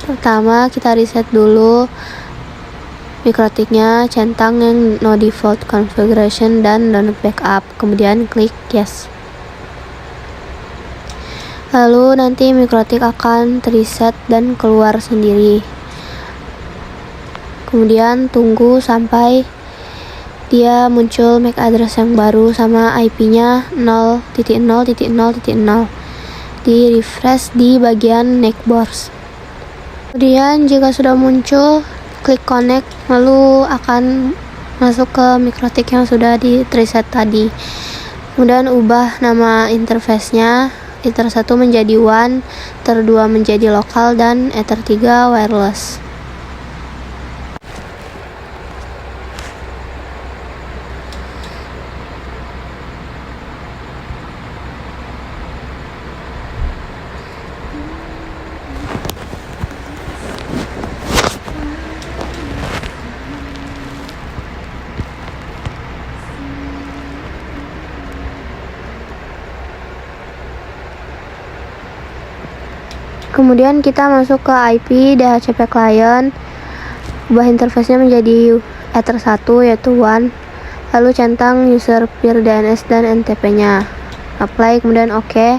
Pertama kita reset dulu mikrotiknya, centang yang no default configuration dan don't backup, kemudian klik yes. Lalu nanti mikrotik akan reset dan keluar sendiri. Kemudian tunggu sampai dia muncul MAC address yang baru sama IP-nya 0.0.0.0. Di refresh di bagian netbox. Kemudian jika sudah muncul, klik connect, lalu akan masuk ke mikrotik yang sudah di reset tadi. Kemudian ubah nama interface-nya, Ether 1 menjadi WAN, Ether 2 menjadi lokal, dan Ether 3 wireless. Kemudian kita masuk ke IP DHCP client, ubah interface-nya menjadi Ether 1 yaitu WAN, lalu centang user peer DNS dan NTP-nya, apply, kemudian OK.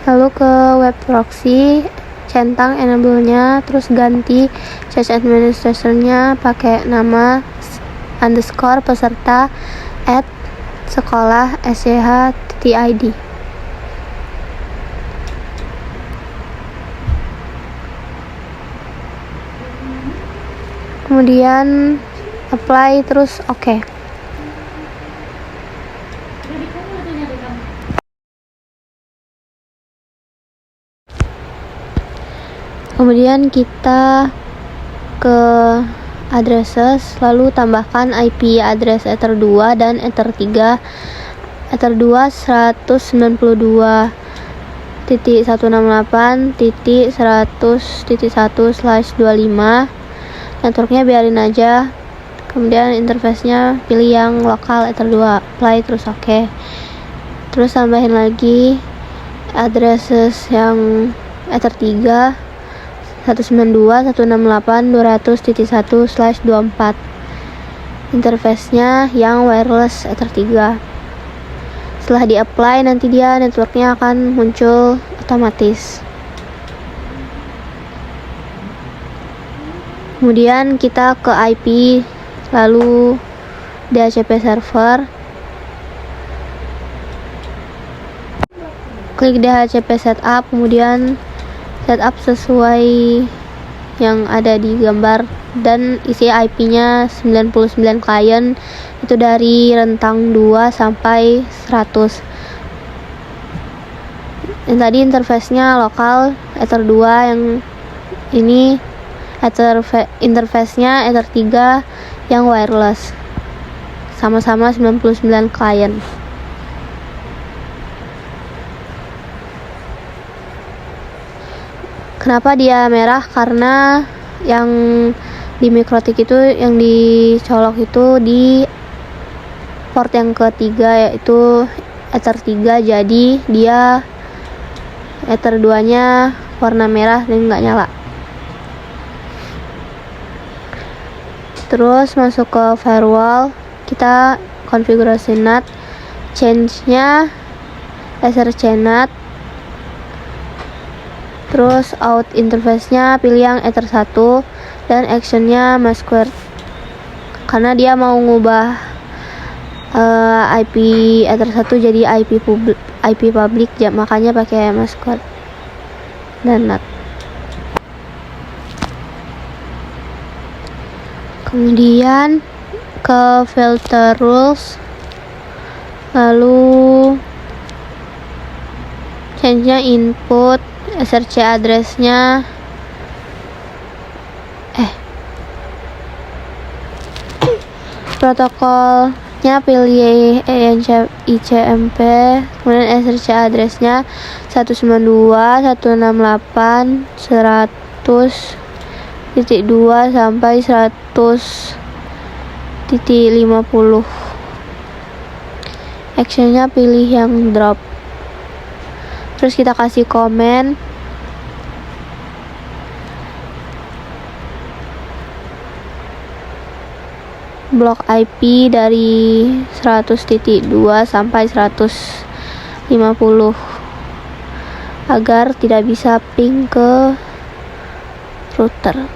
Lalu ke web proxy, centang enable-nya, terus ganti cache administrator-nya pakai nama underscore peserta @sekolah sch.id. Kemudian apply, terus OK. Kemudian kita ke addresses, lalu tambahkan IP address Ether 2 dan Ether 3. Ether 2 192.168.100.1/25. networknya biarin aja. Kemudian interface-nya pilih yang lokal Ether 2, apply, terus OK. Terus tambahin lagi addresses yang Ether 3 192.168.200.1/24. interface-nya yang wireless Ether 3. Setelah di-apply, nanti dia networknya akan muncul otomatis. Kemudian kita ke IP, lalu DHCP server, klik DHCP setup, kemudian setup sesuai yang ada di gambar dan isi IP-nya 99 client, itu dari rentang 2 sampai 100. Yang tadi interface-nya lokal Ether 2, yang ini interface-nya Ether 3 yang wireless, sama-sama 99 client. Kenapa dia merah? Karena yang di mikrotik itu, yang dicolok itu di port yang ketiga, yaitu Ether 3, jadi dia Ether 2 nya warna merah dan nggak nyala. Terus masuk ke firewall, kita konfigurasi NAT, change-nya src-NAT. Terus out interface-nya pilih yang Ether 1 dan action-nya masquerade, karena dia mau ngubah IP Ether 1 jadi IP public, makanya pakai masquerade dan NAT. Kemudian ke filter rules, lalu change-nya input, src address-nya protokolnya pilih ICMP, kemudian src address-nya 192.168.100.2 sampai 100.50. actionnya pilih yang drop, terus kita kasih komen. Blok IP dari 100.2 sampai 150 agar tidak bisa ping ke router.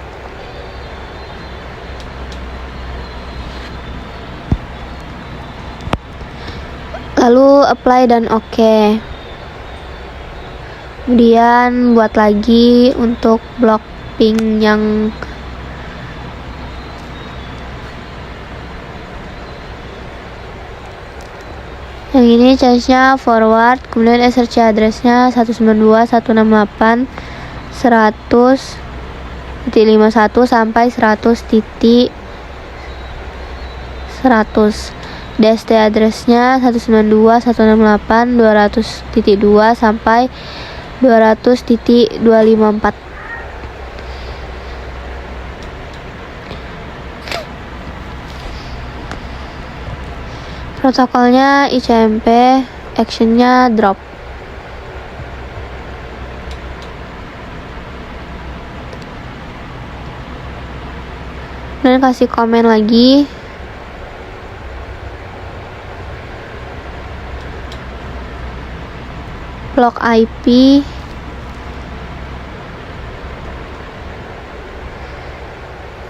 Lalu apply dan oke. Kemudian buat lagi untuk blok ping yang ini change-nya forward, kemudian SRC address-nya 192.168.100.51 sampai 100.100. DST address-nya 192.168.200.2 sampai 200.254. Protokolnya ICMP, actionnya drop. Dan kasih komen lagi. Blok IP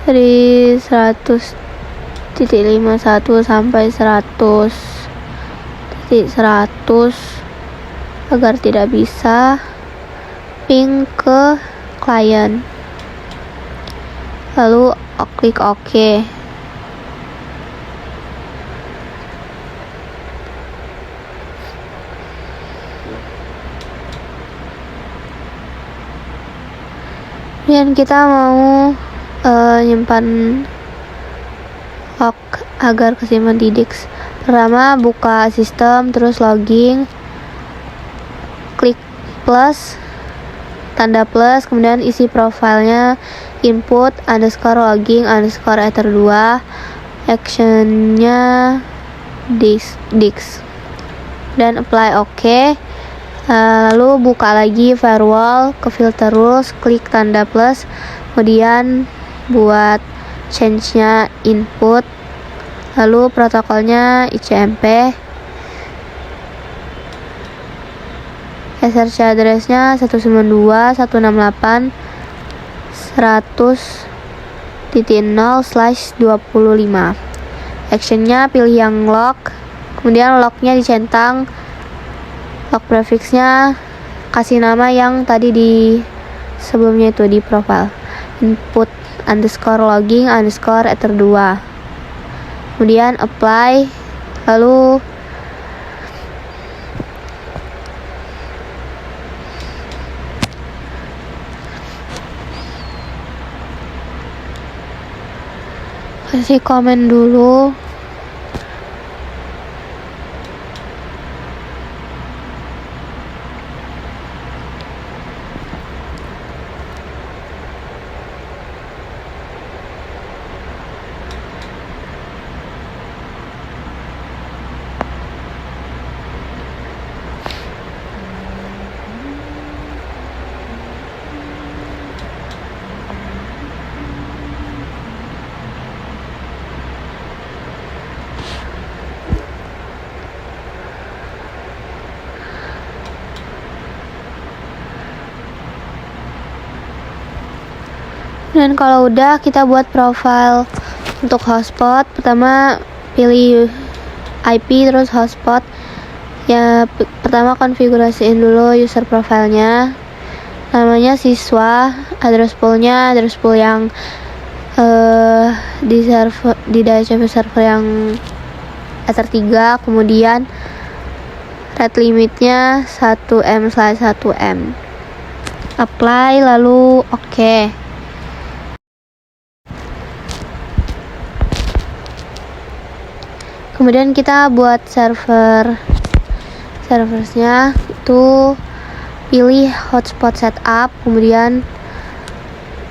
dari 100.51 sampai 100.100 agar tidak bisa ping ke klien. Lalu klik OK. Dan kita mau nyimpan log agar kesimpan di disk. Pertama buka sistem, terus login, klik plus, tanda plus, kemudian isi profilnya input underscore logging underscore ether 2, actionnya disk, dan apply OK. Lalu buka lagi firewall, ke filter rules, klik tanda plus, kemudian buat change-nya input, lalu protokolnya ICMP, SRC address-nya 192.168.100.0/25. Actionnya pilih yang log, kemudian lognya dicentang, log prefixnya kasih nama yang tadi di sebelumnya itu di profile, input underscore logging underscore ether 2, kemudian apply, lalu kasih komen dulu. Dan kalau udah, kita buat profile untuk hotspot. Pertama pilih IP terus hotspot. Ya, pertama konfigurasiin dulu user profilnya. Namanya siswa, address poolnya address pool yang di server, di DHCP server yang ether 3, kemudian rate limitnya 1M/1M. Apply, lalu oke. Kemudian kita buat serversnya itu pilih hotspot setup, kemudian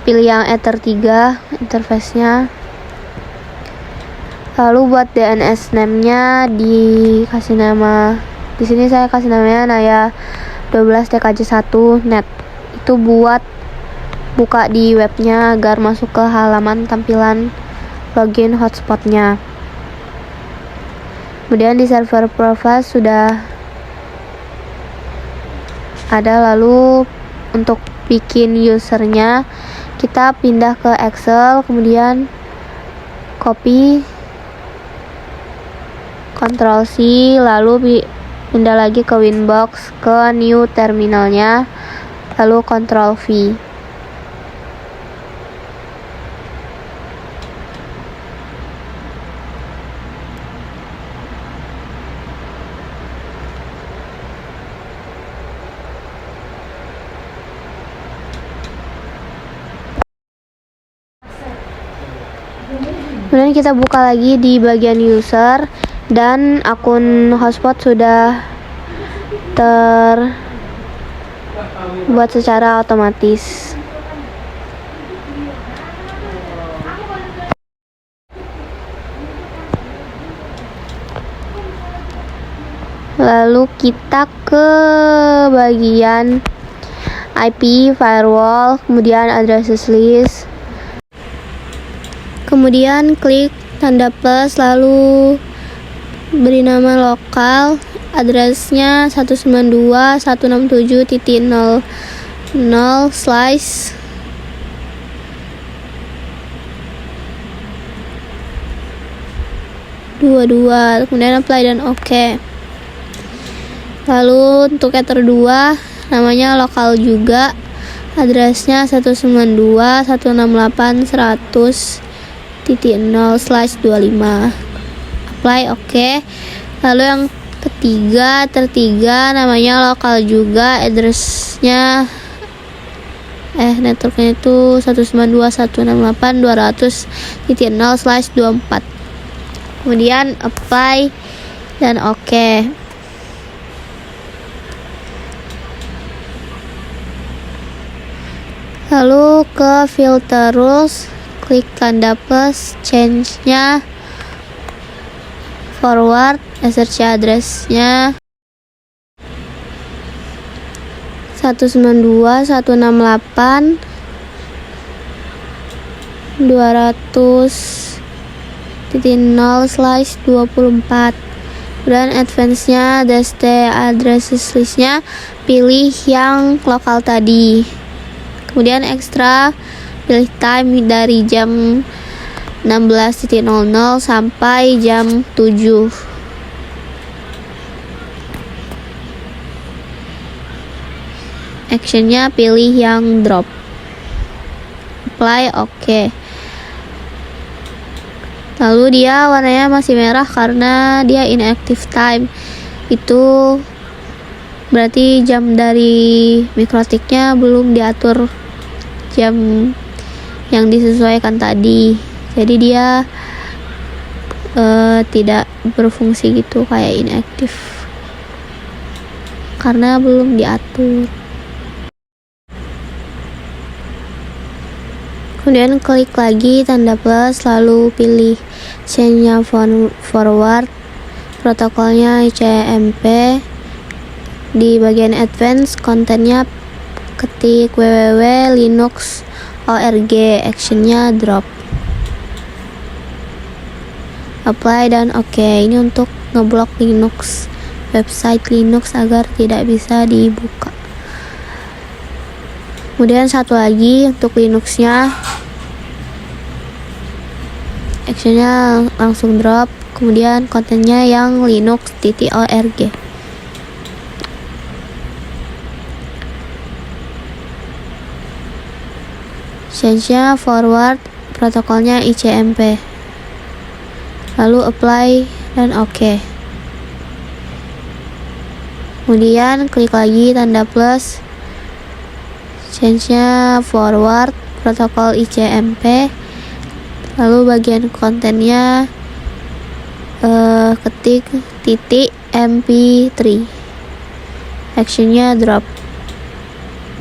pilih yang ether 3 interface-nya, Lalu buat DNS name-nya dikasih nama, di sini saya kasih namanya Naya 12tkj1net. Itu buat buka di webnya agar masuk ke halaman tampilan login hotspotnya. Kemudian di server profile sudah ada. Lalu untuk bikin usernya kita pindah ke Excel, kemudian copy, Ctrl C, lalu pindah lagi ke Winbox, ke new terminalnya, lalu Ctrl V. Kemudian kita buka lagi di bagian user, dan akun hotspot sudah terbuat secara otomatis. Lalu kita ke bagian IP, firewall, kemudian addresses list. Kemudian klik tanda plus, lalu beri nama lokal, addressnya 192.0.0/22, kemudian apply dan OK. Lalu untuk ether 2 namanya lokal juga, addressnya 192.168.100.0/25, apply OK. Lalu yang ketiga, tertiga namanya lokal juga, addressnya networknya itu 192.168.200.0/24, kemudian apply dan OK. Lalu ke filter rules, klik tanda plus, change-nya forward, SRC address-nya 192.168.200.0/24. Dan advance-nya DST addresses list-nya pilih yang lokal tadi. Kemudian ekstra, pilih time dari jam 16.00 sampai jam 7. Actionnya pilih yang drop, apply OK. Lalu dia warnanya masih merah karena dia inactive time. Itu berarti jam dari mikrotiknya belum diatur jam yang disesuaikan tadi, jadi dia tidak berfungsi gitu, kayak inaktif karena belum diatur. Kemudian klik lagi tanda plus, lalu pilih change-nya forward, protokolnya ICMP. Di bagian advance, kontennya ketik www.linux.org, actionnya drop, apply dan OK. Ini untuk ngeblok Linux, website Linux agar tidak bisa dibuka. Kemudian satu lagi untuk Linuxnya, actionnya langsung drop, kemudian kontennya yang linux.org. Change-nya forward, protokolnya ICMP, lalu apply dan OK. Kemudian klik lagi tanda plus, change-nya forward, protokol ICMP, lalu bagian kontennya ketik .mp3, actionnya drop.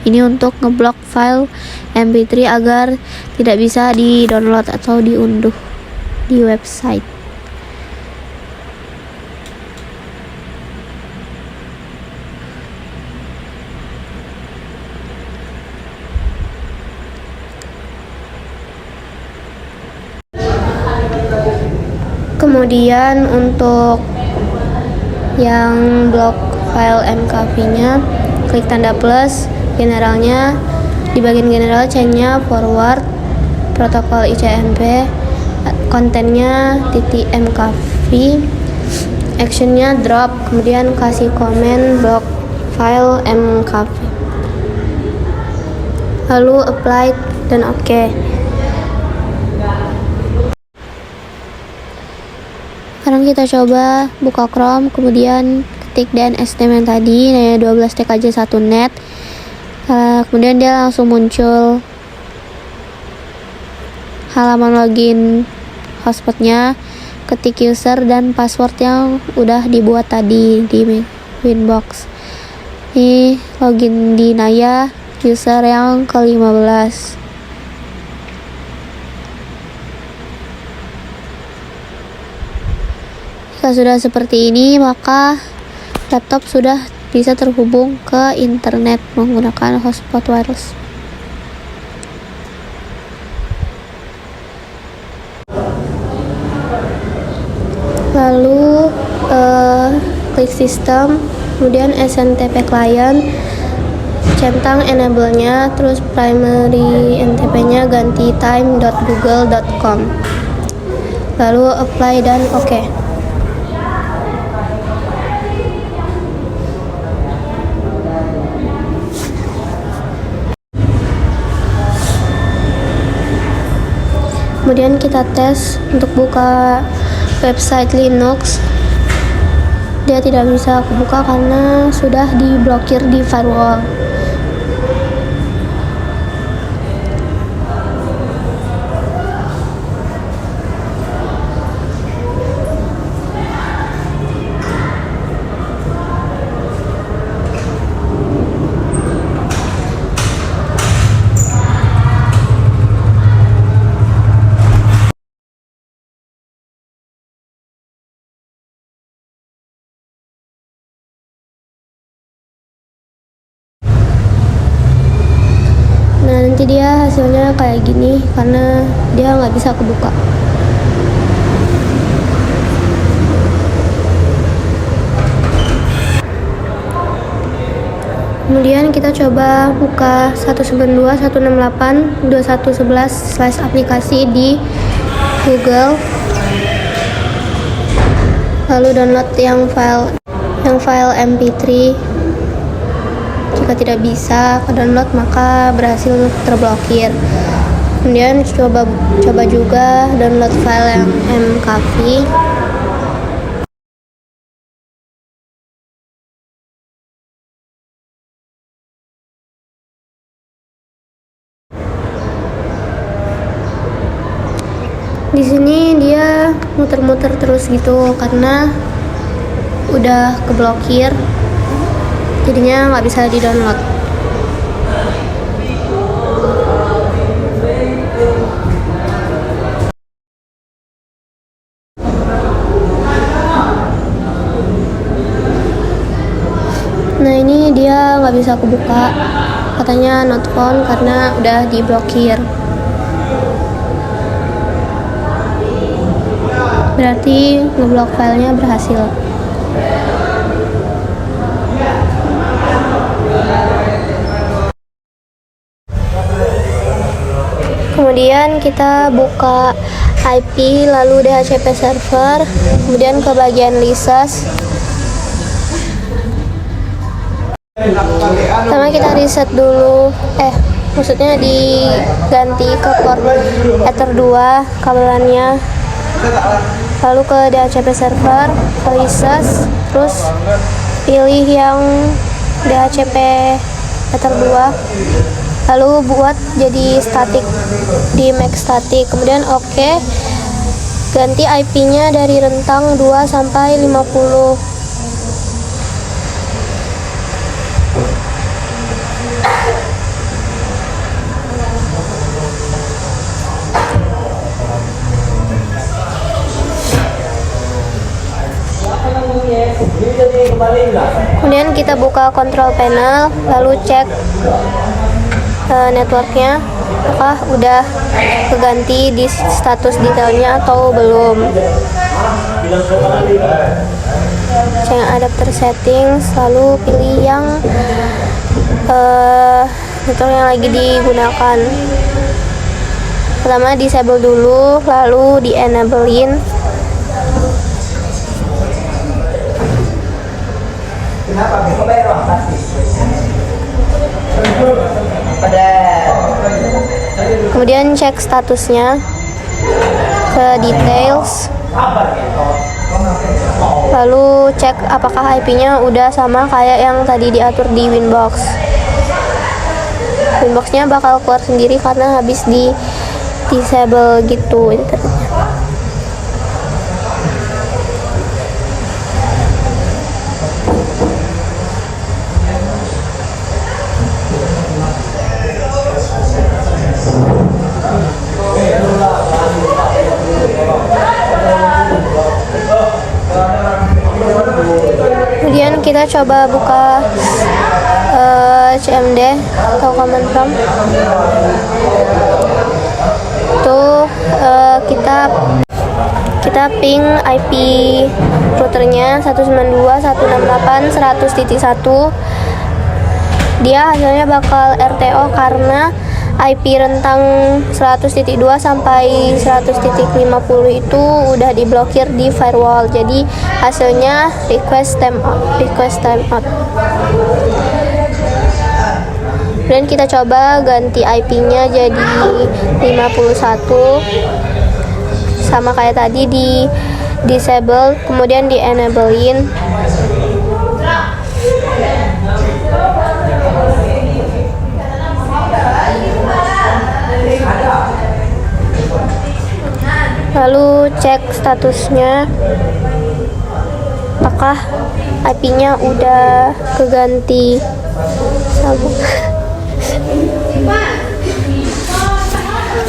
Ini untuk ngeblok file mp3 agar tidak bisa di-download atau diunduh di website. Kemudian untuk yang blok file mkv-nya, klik tanda plus, generalnya, di bagian general chain-nya forward, protokol ICMP, kontennya .mkv, actionnya drop, kemudian kasih komen blok file mkv, lalu apply dan oke. Sekarang kita coba buka Chrome, kemudian ketik DNSNAME yang tadi, 12 TKJ 1 net. Kemudian dia langsung muncul halaman login hotspotnya. Ketik user dan password yang udah dibuat tadi di Winbox. Ini login di Naya, user yang ke-15. Jika sudah seperti ini, maka laptop sudah bisa terhubung ke internet menggunakan hotspot wireless. Lalu klik sistem, kemudian SNTP client, centang enable-nya, terus primary NTP-nya ganti time.google.com, lalu apply dan oke. Kemudian kita tes untuk buka website Linux. Dia tidak bisa kebuka karena sudah diblokir di firewall. Nanti dia hasilnya kayak gini karena dia nggak bisa kebuka. Kemudian kita coba buka 192.168.2111/aplikasi di Google, lalu download yang file MP3. Jika tidak bisa ke download, maka berhasil terblokir. Kemudian coba juga download file yang mkv. Di sini dia muter-muter terus gitu karena udah keblokir. Jadinya nggak bisa di-download. Nah, ini dia nggak bisa kebuka. Katanya not found karena udah diblokir. Berarti ngeblok filenya berhasil. Kemudian kita buka IP, lalu DHCP server, kemudian ke bagian license. Pertama kita reset dulu, maksudnya diganti ke port Ether 2 kabelannya, lalu ke DHCP server, ke license, terus pilih yang DHCP Ether 2, lalu buat jadi static di Mac static, kemudian oke. Ganti IP-nya dari rentang 2 sampai 50. Kemudian kita buka control panel, lalu cek networknya, apakah udah keganti di status detailnya atau belum. Yang adapter settings, lalu pilih yang network yang lagi digunakan. Pertama disable dulu, lalu di enablein. Kemudian cek statusnya ke details, lalu cek apakah IP-nya udah sama kayak yang tadi diatur di Winbox. Winbox-nya bakal keluar sendiri karena habis di disable gitu internetnya. Kemudian kita coba buka CMD atau command prompt. Tuh kita ping IP routernya 192.168.100.1. Dia hasilnya bakal RTO karena IP rentang 100.2 sampai 100.50 itu udah diblokir di firewall. Jadi hasilnya request timeout. Dan kita coba ganti IP-nya jadi 51, sama kayak tadi, di disable kemudian di enablein. Lalu cek statusnya apakah IP-nya udah keganti sama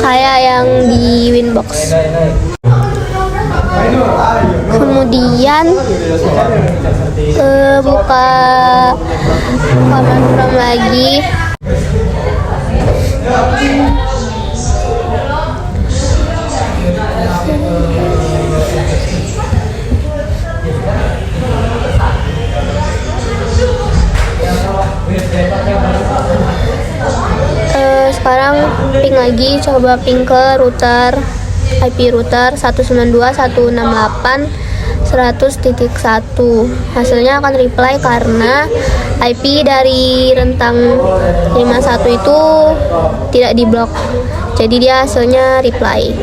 kayak yang di Winbox. Kemudian buka command prompt lagi. Sekarang ping lagi, coba ping ke router, IP router 192.168.100.1. hasilnya akan reply karena IP dari rentang 51 itu tidak diblok, jadi dia hasilnya reply.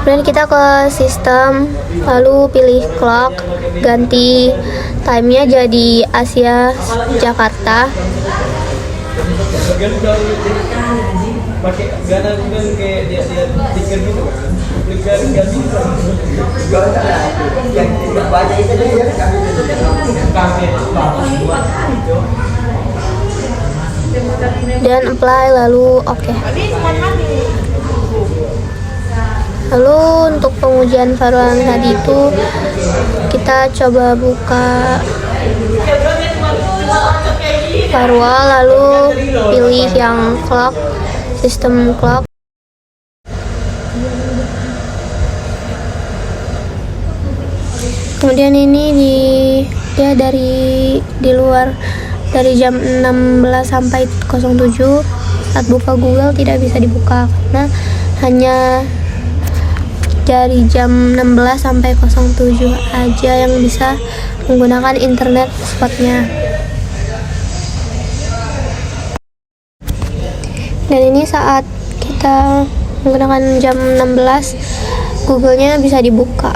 Kemudian kita ke sistem, lalu pilih clock, ganti time-nya jadi Asia Jakarta. Dan apply, lalu oke. Lalu untuk pengujian firewall tadi itu kita coba buka firewall, lalu pilih yang clock, sistem clock. Kemudian ini dia dari luar, dari jam 16 sampai 07. Saat buka Google tidak bisa dibuka karena hanya dari jam 16 sampai 07 aja yang bisa menggunakan internet spotnya. Dan ini saat kita menggunakan jam 16, Google-nya bisa dibuka.